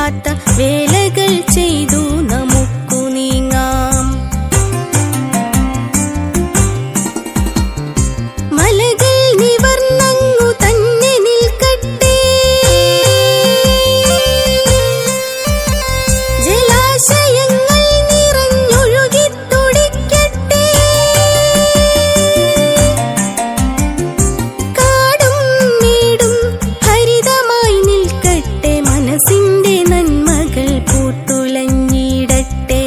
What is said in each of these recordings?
സ്നേഹിക്കാത്ത വേലകൾ ചെയ്തു നമുക്കു നീങ്ങാം. മലകൾ നിവർന്നങ്ങു തന്നെ നിൽക്കട്ടെ, ജലാശയങ്ങൾ നിറഞ്ഞൊഴുകിത്തുടിക്കട്ടെ, കാടും മേടും ഹരിതമായി നിൽക്കട്ടെ, മനസ്സിന്റെ നന്മകൾ പൂത്തുലഞ്ഞിടട്ടെ.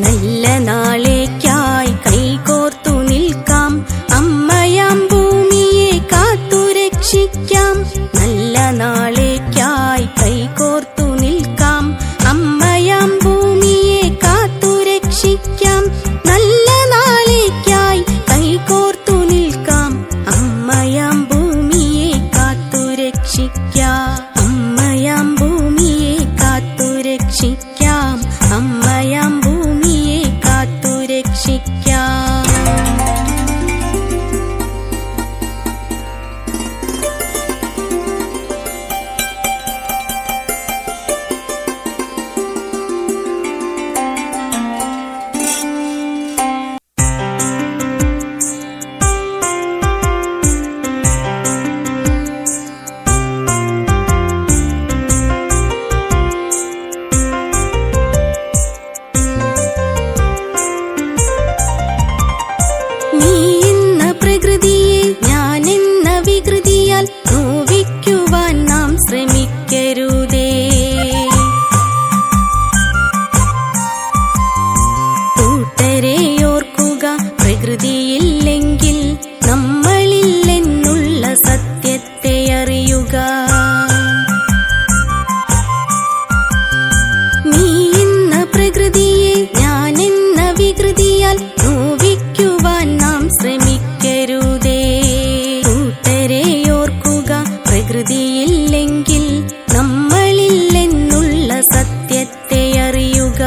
നല്ല നാളേക്കായി കൈകോർത്തു നിൽക്കാം, അമ്മയാം ഭൂമിയെ കാത്തുരക്ഷിക്കാം. നല്ല നാളേക്കായി കൈകോർത്തു നിൽക്കാം, അമ്മയാം ഭൂമിയെ കാത്തുരക്ഷിക്കാം. നല്ല നാളേക്കായി കൈകോർത്തു നിൽക്കാം, അമ്മയാം ഭൂമിയെ കാത്തുരക്ഷിക്കാം. അമ്മയാം ഭൂമിയെ കാത്തുരക്ഷിക്കാം, അമ്മയാം ഭൂമിയെ കാത്തുരക്ഷിക്കാം. നീ എന്ന പ്രകൃതിയെ ഞാൻ എന്ന വികൃതിയാൽ നോവിക്കുവാൻ നാം ശ്രമിക്കരുതേ. കൂട്ടരെ ഓർക്കുക, പ്രകൃതിയില്ലെങ്കിൽ നമ്മളില്ലെന്നുള്ള സത്യത്തെ അറിയുക. നീ എന്ന പ്രകൃതിയെ ഞാൻ എന്ന വികൃതിയാൽ നോവിക്കുവാൻ നാം ശ്രമിക്കരുതേ. കൂട്ടരെ ഓർക്കുക, പ്രകൃതിയില്ലെങ്കിൽ നമ്മളില്ലെന്നുള്ള സത്യത്തെ അറിയുക.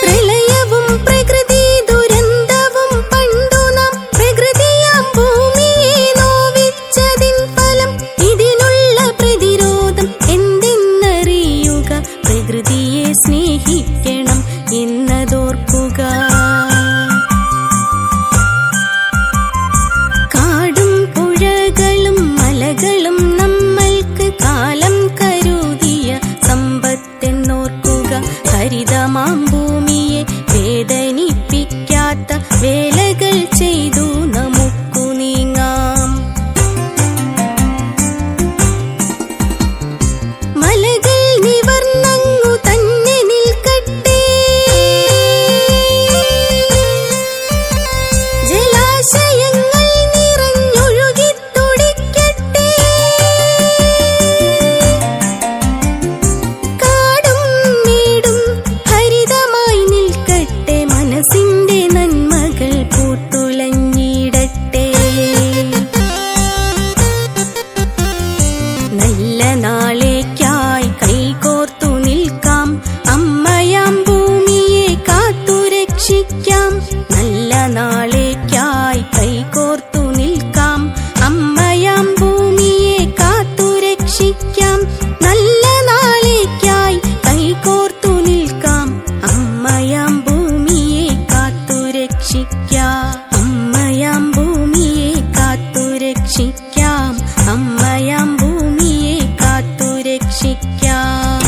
പ്രളയവും പ്രകൃതി ദുരന്തവും പണ്ടു നാം പ്രകൃതിയാം ഭൂമിയെ നോവിച്ചതിൻ ഫലം. ഇതിനുള്ള പ്രതിരോധം എന്തെന്നറിയുക, പ്രകൃതിയെ സ്നേഹിക്കണം എന്നതോർക്കുക. കാടും പുഴകളും മലകളും നമ്മൾക്ക് കാലം കരുതിയ സമ്പത്തെന്നോർക്കുക. ഹരിതമാം ഭൂമിയെ വേദനിപ്പിക്കാത്ത വേലകൾ ചെയ്തു നമുക്കു നീങ്ങാം. മലകൾ നിവർന്നങ്ങു തന്നെ നിൽക്കട്ടെ, ജലാശയങ്ങൾ നിറഞ്ഞൊഴുകിത്തുടിക്കട്ടെ, കാടും മേടും ഹരിതമായി നിൽക്കട്ടെ, മനസ്സിന്റെ നന്മകൾ പൂത്തുലഞ്ഞിടട്ടെ. നല്ല നാളേക്കായി കൈകോർത്തു നിൽക്കാം, അമ്മയാം ഭൂമിയെ കാത്തുരക്ഷിക്കാം. നല്ല നാളേക്കായി കൈകോർത്തു നിൽക്കാം, അമ്മയാം ഭൂമിയെ കാത്തുരക്ഷിക്കാം. നല്ല നാളേക്കായി കൈകോർത്തു നിൽക്കാം, അമ്മയാം ഭൂമിയെ കാത്തുരക്ഷിക്കാം. അമ്മയാം ഭൂമിയെ കാത്തുരക്ഷിക്കാം, അമ്മയാം ഭൂമിയെ കാത്തുരക്ഷിക്കാം.